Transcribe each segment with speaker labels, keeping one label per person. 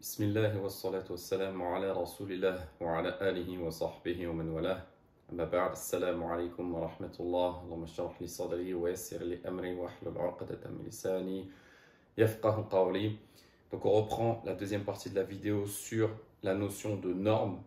Speaker 1: بسم الله والصلاة والسلام على رسول الله وعلى آله وصحبه ومن والاه أما بعد السلام عليكم ورحمة الله اللهم اشرح لي صدري ويسر لي أمري واحلل عقدة من لساني يفقه قولي. Donc on reprend la deuxième partie de la vidéo sur la notion de norme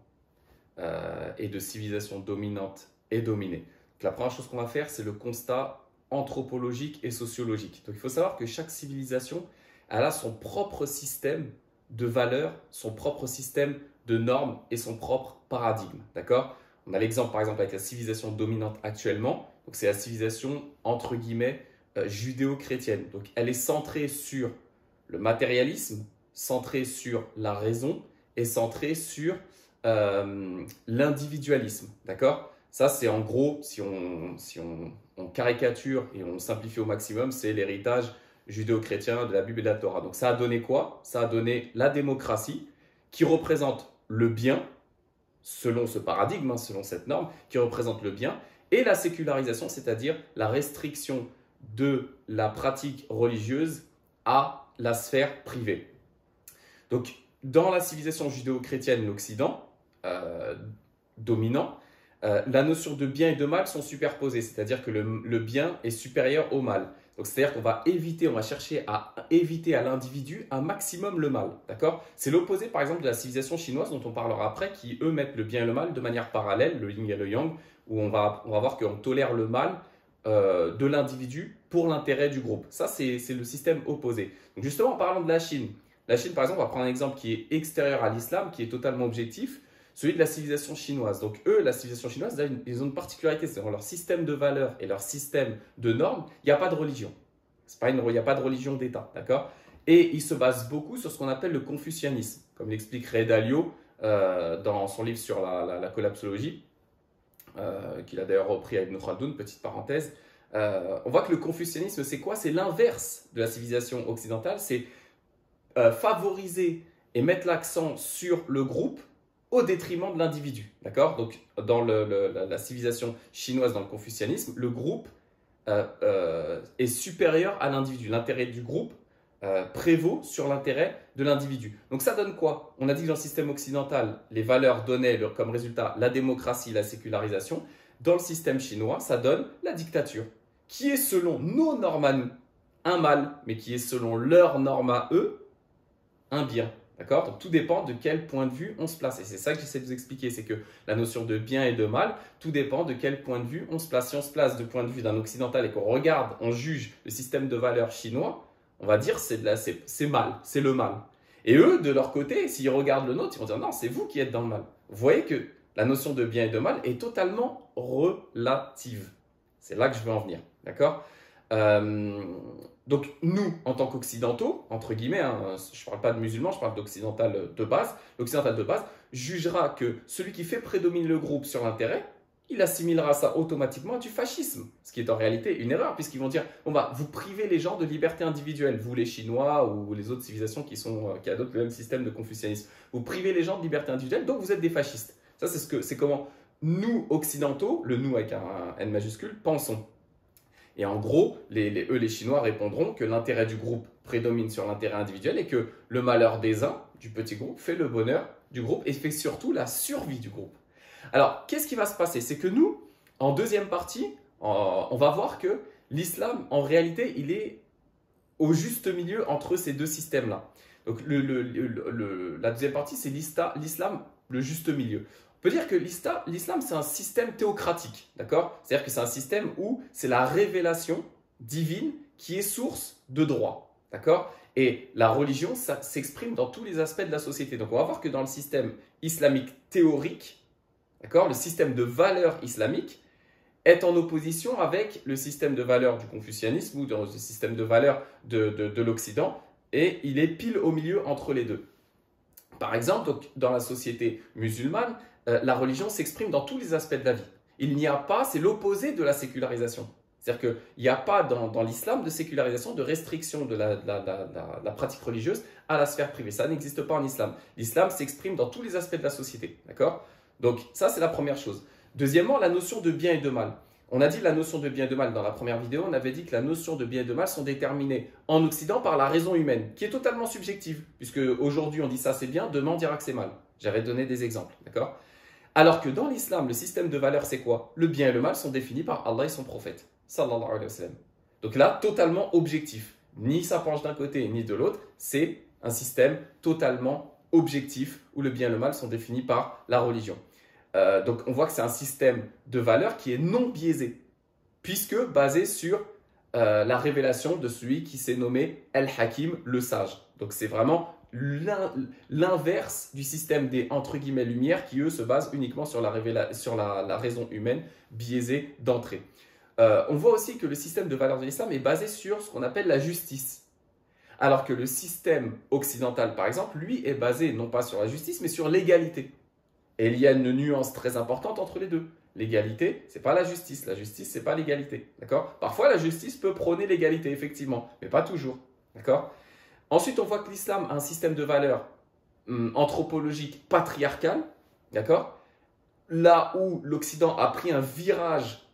Speaker 1: et de civilisation dominante et dominée. Donc la première chose qu'on va faire, c'est le constat anthropologique et sociologique. Donc il faut savoir que chaque civilisation, elle a son propre système de valeurs, son propre système de normes et son propre paradigme. D'accord? On a l'exemple par exemple avec la civilisation dominante actuellement. Donc c'est la civilisation entre guillemets judéo-chrétienne. Donc elle est centrée sur le matérialisme, centrée sur la raison et centrée sur l'individualisme. D'accord? Ça c'est en gros, si on caricature et on simplifie au maximum, c'est l'héritage judéo-chrétien de la Bible et de la Torah. Donc ça a donné quoi? Ça a donné la démocratie qui représente le bien, selon ce paradigme, selon cette norme, qui représente le bien, et la sécularisation, c'est-à-dire la restriction de la pratique religieuse à la sphère privée. Donc dans la civilisation judéo-chrétienne, l'Occident dominant, la notion de bien et de mal sont superposées, c'est-à-dire que le bien est supérieur au mal. Donc c'est-à-dire qu'on va éviter, on va chercher à éviter à l'individu un maximum le mal, d'accord? C'est l'opposé par exemple de la civilisation chinoise dont on parlera après, qui eux mettent le bien et le mal de manière parallèle, le yin et le yang, où on va voir qu'on tolère le mal de l'individu pour l'intérêt du groupe. Ça c'est le système opposé. Donc justement en parlant de la Chine par exemple, on va prendre un exemple qui est extérieur à l'islam, qui est totalement objectif, celui de la civilisation chinoise. Donc eux, la civilisation chinoise, ils ont une particularité, c'est dans leur système de valeurs et leur système de normes, il n'y a pas de religion. Il n'y a pas de religion d'État, d'accord? Et ils se basent beaucoup sur ce qu'on appelle le confucianisme, comme l'explique Ray Dalio dans son livre sur la collapsologie, qu'il a d'ailleurs repris à Ibn Khaldoun, petite parenthèse. On voit que le confucianisme, c'est quoi? C'est l'inverse de la civilisation occidentale, c'est favoriser et mettre l'accent sur le groupe au détriment de l'individu, d'accord? Donc, dans la civilisation chinoise, dans le confucianisme, le groupe est supérieur à l'individu. L'intérêt du groupe prévaut sur l'intérêt de l'individu. Donc, ça donne quoi? On a dit que dans le système occidental, les valeurs donnaient comme résultat la démocratie, la sécularisation. Dans le système chinois, ça donne la dictature, qui est selon nos normes à nous un mal, mais qui est selon leurs normes à eux un bien. D'accord? Donc tout dépend de quel point de vue on se place. Et c'est ça que j'essaie de vous expliquer, c'est que la notion de bien et de mal, tout dépend de quel point de vue on se place. Si on se place du point de vue d'un occidental et qu'on regarde, on juge le système de valeurs chinois, on va dire c'est mal, c'est le mal. Et eux, de leur côté, s'ils regardent le nôtre, ils vont dire non, c'est vous qui êtes dans le mal. Vous voyez que la notion de bien et de mal est totalement relative. C'est là que je veux en venir. D'accord? Donc nous, en tant qu'occidentaux, entre guillemets, je ne parle pas de musulmans, je parle d'occidental de base, l'occidental de base jugera que celui qui fait prédominer le groupe sur l'intérêt, il assimilera ça automatiquement à du fascisme, ce qui est en réalité une erreur, puisqu'ils vont dire, bon bah, vous privez les gens de liberté individuelle, vous les Chinois ou les autres civilisations qui adoptent le même système de confucianisme, vous privez les gens de liberté individuelle, donc vous êtes des fascistes. Ça, c'est comment nous, occidentaux, le nous avec un N majuscule, pensons. Et en gros, eux, les Chinois, répondront que l'intérêt du groupe prédomine sur l'intérêt individuel et que le malheur des uns, du petit groupe, fait le bonheur du groupe et fait surtout la survie du groupe. Alors, qu'est-ce qui va se passer? C'est que nous, en deuxième partie, on va voir que l'islam, en réalité, il est au juste milieu entre ces deux systèmes-là. Donc, la deuxième partie, c'est l'islam, le juste milieu. On peut dire que l'islam, c'est un système théocratique, d'accord? C'est-à-dire que c'est un système où c'est la révélation divine qui est source de droit, d'accord? Et la religion, ça s'exprime dans tous les aspects de la société. Donc, on va voir que dans le système islamique théorique, d'accord, le système de valeurs islamique est en opposition avec le système de valeurs du confucianisme ou dans le système de valeurs de l'Occident, et il est pile au milieu entre les deux. Par exemple, donc, dans la société musulmane, la religion s'exprime dans tous les aspects de la vie. Il n'y a pas, c'est l'opposé de la sécularisation. C'est-à-dire qu'il n'y a pas dans l'islam de sécularisation, de restriction de la pratique religieuse à la sphère privée. Ça n'existe pas en islam. L'islam s'exprime dans tous les aspects de la société. D'accord? Donc ça, c'est la première chose. Deuxièmement, la notion de bien et de mal. On a dit la notion de bien et de mal dans la première vidéo, on avait dit que la notion de bien et de mal sont déterminées en Occident par la raison humaine, qui est totalement subjective, puisque aujourd'hui on dit ça c'est bien, demain on dira que c'est mal. J'avais donné des exemples, d'accord? Alors que dans l'islam, le système de valeurs c'est quoi? Le bien et le mal sont définis par Allah et son prophète, sallallahu alayhi wa sallam. Donc là, totalement objectif. Ni ça penche d'un côté ni de l'autre, c'est un système totalement objectif où le bien et le mal sont définis par la religion. Donc on voit que c'est un système de valeurs qui est non biaisé, puisque basé sur la révélation de celui qui s'est nommé El-Hakim, le sage. Donc c'est vraiment l'inverse du système des entre guillemets lumières qui eux se basent uniquement sur la raison humaine biaisée d'entrée. On voit aussi que le système de valeurs de l'islam est basé sur ce qu'on appelle la justice. Alors que le système occidental, par exemple, lui est basé non pas sur la justice, mais sur l'égalité. Et il y a une nuance très importante entre les deux. L'égalité, ce n'est pas la justice. La justice, ce n'est pas l'égalité. D'accord? Parfois, la justice peut prôner l'égalité, effectivement, mais pas toujours. D'accord? Ensuite, on voit que l'islam a un système de valeurs anthropologique patriarcal. D'accord? Là où l'Occident a pris un virage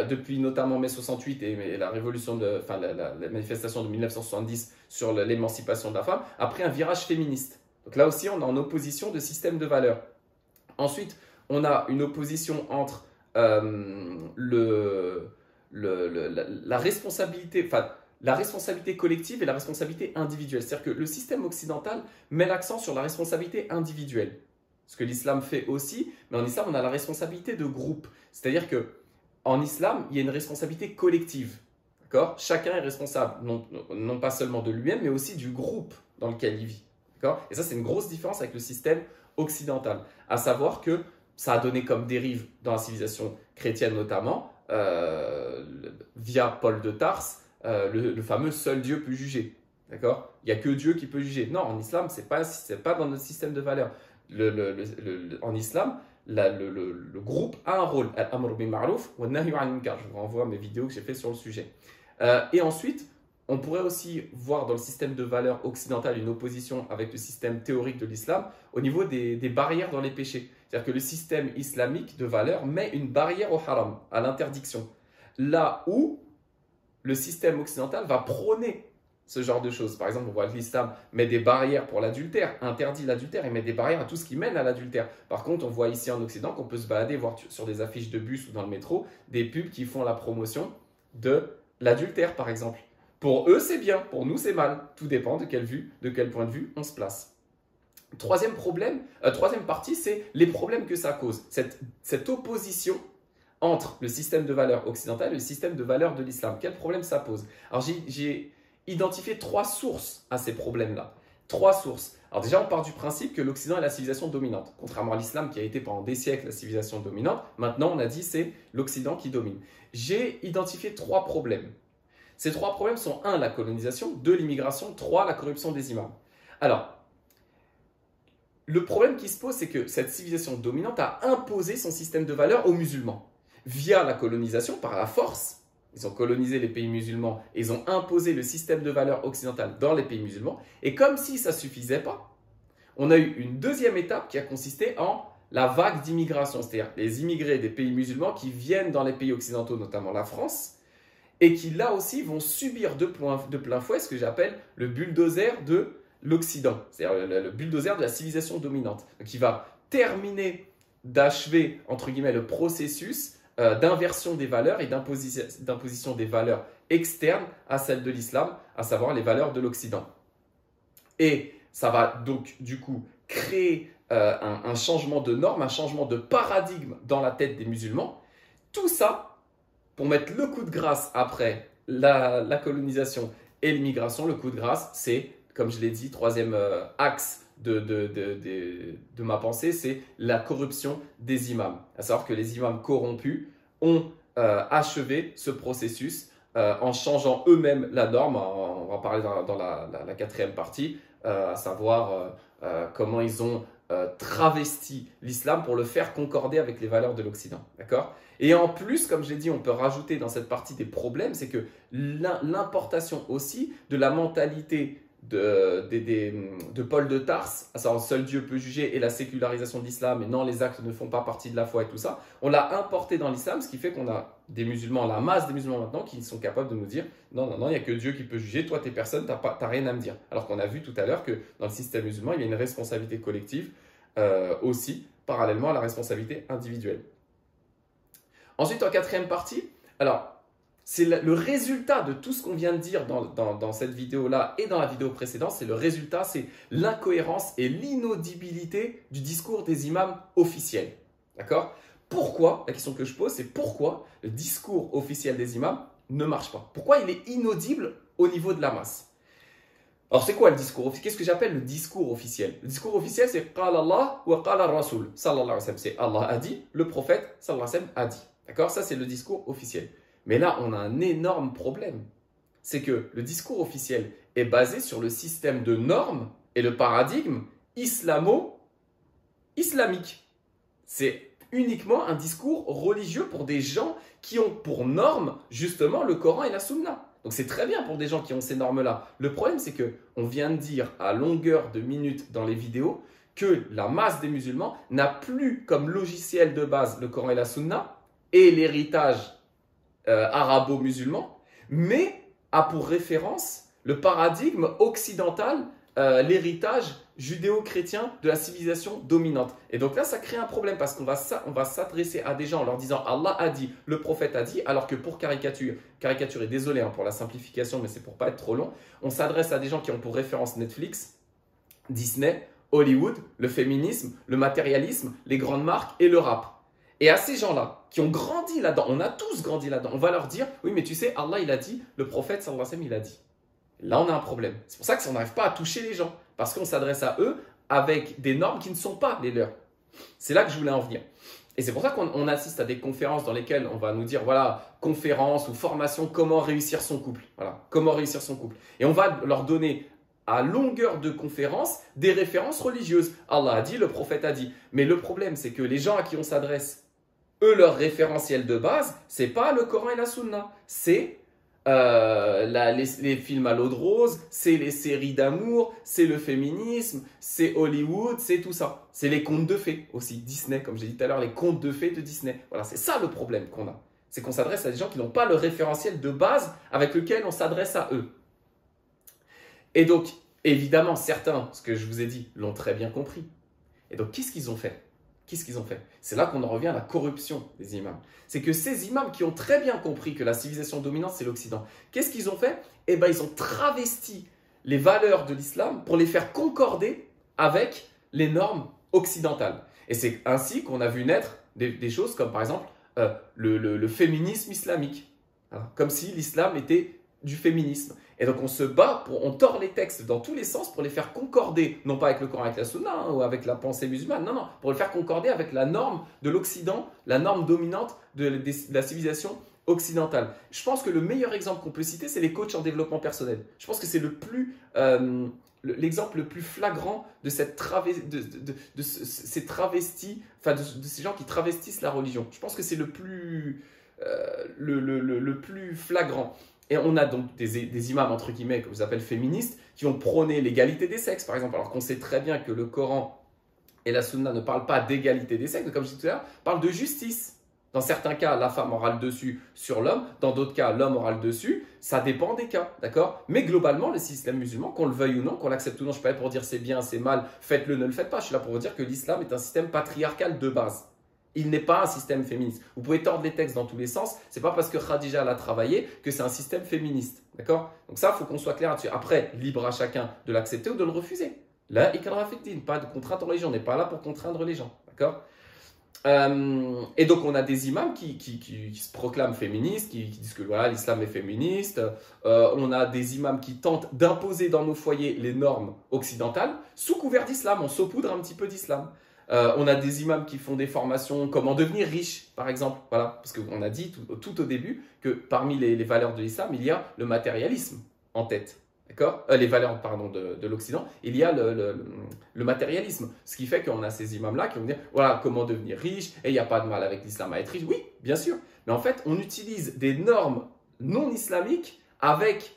Speaker 1: depuis notamment mai 68 et la révolution, la manifestation de 1970 sur l'émancipation de la femme, a pris un virage féministe. Donc là aussi, on est en opposition de système de valeurs. Ensuite, on a une opposition entre la responsabilité collective et la responsabilité individuelle. C'est-à-dire que le système occidental met l'accent sur la responsabilité individuelle. Ce que l'islam fait aussi, mais en islam, on a la responsabilité de groupe. C'est-à-dire que en islam, il y a une responsabilité collective. D'accord? Chacun est responsable, non pas seulement de lui-même, mais aussi du groupe dans lequel il vit. D'accord? Et ça, c'est une grosse différence avec le système occidental. À savoir que ça a donné comme dérive dans la civilisation chrétienne notamment, via Paul de Tarse, le fameux seul Dieu peut juger. D'accord? Il n'y a que Dieu qui peut juger. Non, en islam, ce n'est pas dans notre système de valeurs. En islam, le groupe a un rôle. Al-amr bil ma'ruf wa nahy 'anil munkar. Je vous renvoie à mes vidéos que j'ai fait sur le sujet. Et ensuite, on pourrait aussi voir dans le système de valeurs occidental une opposition avec le système théorique de l'islam au niveau des barrières dans les péchés. C'est-à-dire que le système islamique de valeurs met une barrière au haram, à l'interdiction. Là où le système occidental va prôner ce genre de choses. Par exemple, on voit que l'islam met des barrières pour l'adultère, interdit l'adultère et met des barrières à tout ce qui mène à l'adultère. Par contre, on voit ici en Occident qu'on peut se balader, voir sur des affiches de bus ou dans le métro, des pubs qui font la promotion de l'adultère, par exemple. Pour eux, c'est bien, pour nous, c'est mal. Tout dépend de quel point de vue on se place. Troisième partie, c'est les problèmes que ça cause. Cette opposition entre le système de valeurs occidental et le système de valeurs de l'islam. Quel problème ça pose? Alors, j'ai identifié 3 sources à ces problèmes-là. 3 sources. Alors déjà, on part du principe que l'Occident est la civilisation dominante. Contrairement à l'islam qui a été pendant des siècles la civilisation dominante, maintenant on a dit c'est l'Occident qui domine. J'ai identifié 3 problèmes. Ces 3 problèmes sont 1. La colonisation, 2. L'immigration, 3. La corruption des imams. Alors, le problème qui se pose, c'est que cette civilisation dominante a imposé son système de valeurs aux musulmans. Via la colonisation, par la force, ils ont colonisé les pays musulmans et ils ont imposé le système de valeurs occidental dans les pays musulmans. Et comme si ça ne suffisait pas, on a eu une deuxième étape qui a consisté en la vague d'immigration, c'est-à-dire les immigrés des pays musulmans qui viennent dans les pays occidentaux, notamment la France, et qui là aussi vont subir de plein fouet ce que j'appelle le bulldozer de l'Occident, c'est-à-dire le bulldozer de la civilisation dominante, qui va terminer d'achever, entre guillemets, le processus d'inversion des valeurs et d'imposition des valeurs externes à celles de l'islam, à savoir les valeurs de l'Occident. Et ça va donc du coup créer un changement de norme, un changement de paradigme dans la tête des musulmans. Tout ça pour mettre le coup de grâce après la colonisation et l'immigration. Le coup de grâce, c'est, comme je l'ai dit, troisième axe de ma pensée, c'est la corruption des imams. À savoir que les imams corrompus ont achevé ce processus en changeant eux-mêmes la norme. On va parler dans la 4e partie, à savoir comment ils ont travesti l'islam pour le faire concorder avec les valeurs de l'Occident. D'accord ? Et en plus, comme je l'ai dit, on peut rajouter dans cette partie des problèmes, c'est que l'importation aussi de la mentalité de Paul de Tarse, à savoir seul Dieu peut juger et la sécularisation de l'islam, et non, les actes ne font pas partie de la foi et tout ça, on l'a importé dans l'islam, ce qui fait qu'on a des musulmans, la masse des musulmans maintenant, qui sont capables de nous dire non, non, non, il n'y a que Dieu qui peut juger, toi, t'es personne, t'as rien à me dire. Alors qu'on a vu tout à l'heure que dans le système musulman, il y a une responsabilité collective aussi, parallèlement à la responsabilité individuelle. Ensuite, en quatrième partie, alors, c'est le résultat de tout ce qu'on vient de dire dans cette vidéo-là et dans la vidéo précédente, c'est le résultat, c'est l'incohérence et l'inaudibilité du discours des imams officiels. D'accord? Pourquoi, la question que je pose, c'est pourquoi le discours officiel des imams ne marche pas? Pourquoi il est inaudible au niveau de la masse? Alors, c'est quoi le discours officiel? Qu'est-ce que j'appelle le discours officiel? Le discours officiel, c'est « Qala Allah wa qala Rasul » sallallahu alayhi wa sallam. C'est Allah a dit, le prophète sallallahu alayhi wa sallam a dit. D'accord? Ça, c'est le discours officiel. Mais là, on a un énorme problème. C'est que le discours officiel est basé sur le système de normes et le paradigme islamo-islamique. C'est uniquement un discours religieux pour des gens qui ont pour norme justement le Coran et la Sunna. Donc c'est très bien pour des gens qui ont ces normes-là. Le problème, c'est qu'on vient de dire à longueur de minutes dans les vidéos que la masse des musulmans n'a plus comme logiciel de base le Coran et la Sunna et l'héritage arabo-musulman, mais a pour référence le paradigme occidental, l'héritage judéo-chrétien de la civilisation dominante. Et donc là, ça crée un problème parce qu'on va s'adresser à des gens en leur disant Allah a dit, le prophète a dit, alors que pour caricaturer, désolé pour la simplification, mais c'est pour pas être trop long, on s'adresse à des gens qui ont pour référence Netflix, Disney, Hollywood, le féminisme, le matérialisme, les grandes marques et le rap. Et à ces gens-là, qui ont grandi là-dedans, on a tous grandi là-dedans, on va leur dire, oui mais tu sais, Allah il a dit, le prophète sallallahu alayhi wa sallam il a dit. Là on a un problème. C'est pour ça qu'on n'arrive pas à toucher les gens, parce qu'on s'adresse à eux avec des normes qui ne sont pas les leurs. C'est là que je voulais en venir. Et c'est pour ça qu'on assiste à des conférences dans lesquelles on va nous dire, voilà, conférence ou formation, comment réussir son couple. Voilà, comment réussir son couple. Et on va leur donner à longueur de conférence des références religieuses. Allah a dit, le prophète a dit. Mais le problème, c'est que les gens à qui on s'adresse, eux, leur référentiel de base, c'est pas le Coran et la Sunna, c'est les films à l'eau de rose, c'est les séries d'amour, c'est le féminisme, c'est Hollywood, c'est tout ça. C'est les contes de fées aussi, Disney, comme j'ai dit tout à l'heure, les contes de fées de Disney. Voilà, c'est ça le problème qu'on a. C'est qu'on s'adresse à des gens qui n'ont pas le référentiel de base avec lequel on s'adresse à eux. Et donc, évidemment, certains, ce que je vous ai dit, l'ont très bien compris. Et donc, qu'est-ce qu'ils ont fait? Qu'est-ce qu'ils ont fait? C'est là qu'on en revient à la corruption des imams. C'est que ces imams qui ont très bien compris que la civilisation dominante, c'est l'Occident, qu'est-ce qu'ils ont fait? Eh bien, ils ont travesti les valeurs de l'islam pour les faire concorder avec les normes occidentales. Et c'est ainsi qu'on a vu naître des choses comme, par exemple, le féminisme islamique. Voilà. Comme si l'islam était du féminisme. Et donc on se bat, on tord les textes dans tous les sens pour les faire concorder, non pas avec le Coran, avec la Sunna ou avec la pensée musulmane, non, non, pour le faire concorder avec la norme de l'Occident, la norme dominante de la civilisation occidentale. Je pense que le meilleur exemple qu'on peut citer, c'est les coachs en développement personnel. Je pense que c'est l'exemple le plus flagrant de ces travestis, enfin de ces gens qui travestissent la religion. Je pense que c'est le plus flagrant. Et on a donc des imams, entre guillemets, que vous appelez féministes, qui ont prôné l'égalité des sexes, par exemple, alors qu'on sait très bien que le Coran et la Sunna ne parlent pas d'égalité des sexes, comme je disais tout à l'heure, parlent de justice. Dans certains cas, la femme aura le dessus sur l'homme, dans d'autres cas, l'homme aura le dessus, ça dépend des cas, d'accord? Mais globalement, le système musulman, qu'on le veuille ou non, qu'on l'accepte ou non, je ne suis pas là pour dire c'est bien, c'est mal, faites-le, ne le faites pas, je suis là pour vous dire que l'islam est un système patriarcal de base. Il n'est pas un système féministe. Vous pouvez tordre les textes dans tous les sens. Ce n'est pas parce que Khadija l'a travaillé que c'est un système féministe. D'accord? Donc ça, il faut qu'on soit clair là-dessus. Après, libre à chacun de l'accepter ou de le refuser. Là, ikraha fi-d-din, pas de contrainte en religion. On n'est pas là pour contraindre les gens. D'accord? Et donc, on a des imams qui se proclament féministes, qui disent que voilà, l'islam est féministe. On a des imams qui tentent d'imposer dans nos foyers les normes occidentales sous couvert d'islam. On saupoudre un petit peu d'islam. On a des imams qui font des formations, comment devenir riche, par exemple. Voilà, parce qu'on a dit tout au début que parmi les valeurs de l'islam, il y a le matérialisme en tête. D'accord? Les valeurs, pardon, de l'Occident, il y a le matérialisme. Ce qui fait qu'on a ces imams-là qui vont dire, voilà, comment devenir riche, et il n'y a pas de mal avec l'islam à être riche. Oui, bien sûr. Mais en fait, on utilise des normes non islamiques avec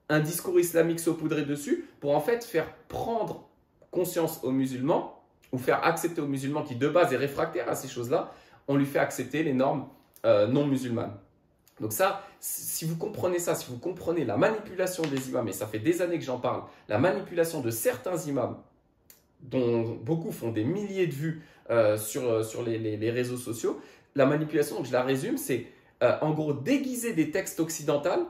Speaker 1: un discours islamique saupoudré dessus pour en fait faire prendre conscience aux musulmans ou faire accepter aux musulmans qui de base est réfractaire à ces choses-là, on lui fait accepter les normes non musulmanes. Donc ça, si vous comprenez ça, si vous comprenez la manipulation des imams, et ça fait des années que j'en parle, la manipulation de certains imams, dont beaucoup font des milliers de vues sur les réseaux sociaux, la manipulation, donc je la résume, c'est en gros déguiser des textes occidentaux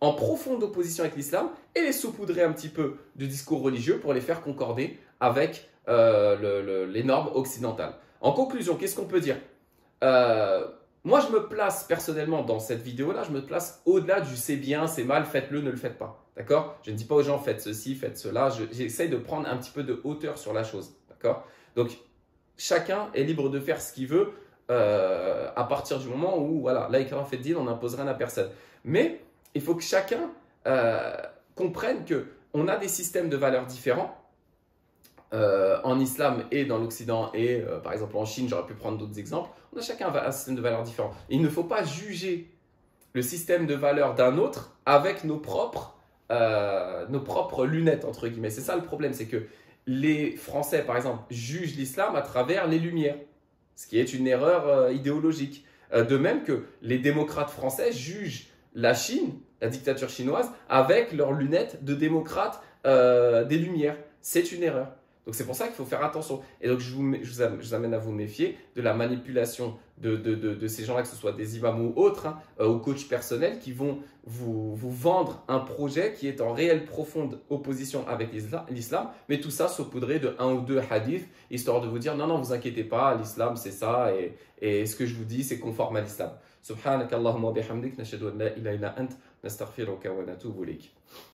Speaker 1: en profonde opposition avec l'islam et les saupoudrer un petit peu de discours religieux pour les faire concorder avec les normes occidentales. En conclusion, qu'est-ce qu'on peut dire? Moi, je me place personnellement dans cette vidéo-là, je me place au-delà du c'est bien, c'est mal, faites-le, ne le faites pas. D'accord? Je ne dis pas aux gens faites ceci, faites cela. J'essaie de prendre un petit peu de hauteur sur la chose. D'accord? Donc, chacun est libre de faire ce qu'il veut à partir du moment où, voilà, là, ikrah fi din, on n'impose rien à personne. Mais il faut que chacun comprenne qu'on a des systèmes de valeurs différents. En islam et dans l'Occident et par exemple en Chine, j'aurais pu prendre d'autres exemples, on a chacun un système de valeurs différent. Et il ne faut pas juger le système de valeurs d'un autre avec nos propres lunettes, entre guillemets. C'est ça le problème, c'est que les Français, par exemple, jugent l'islam à travers les Lumières, ce qui est une erreur idéologique. De même que les démocrates français jugent la Chine, la dictature chinoise, avec leurs lunettes de démocrates des Lumières. C'est une erreur. Donc c'est pour ça qu'il faut faire attention. Et donc je vous amène à vous méfier de la manipulation de ces gens-là, que ce soit des imams ou autres, hein, ou coachs personnels qui vont vous vendre un projet qui est en réelle profonde opposition avec l'islam, mais tout ça saupoudré de un ou deux hadiths, histoire de vous dire non, vous inquiétez pas, l'islam c'est ça, et ce que je vous dis c'est conforme à l'islam. Subhanakallahumma wa bihamdik, nashhadu an la ilaha illa ant, nastaghfiruka wa natubu ilayk.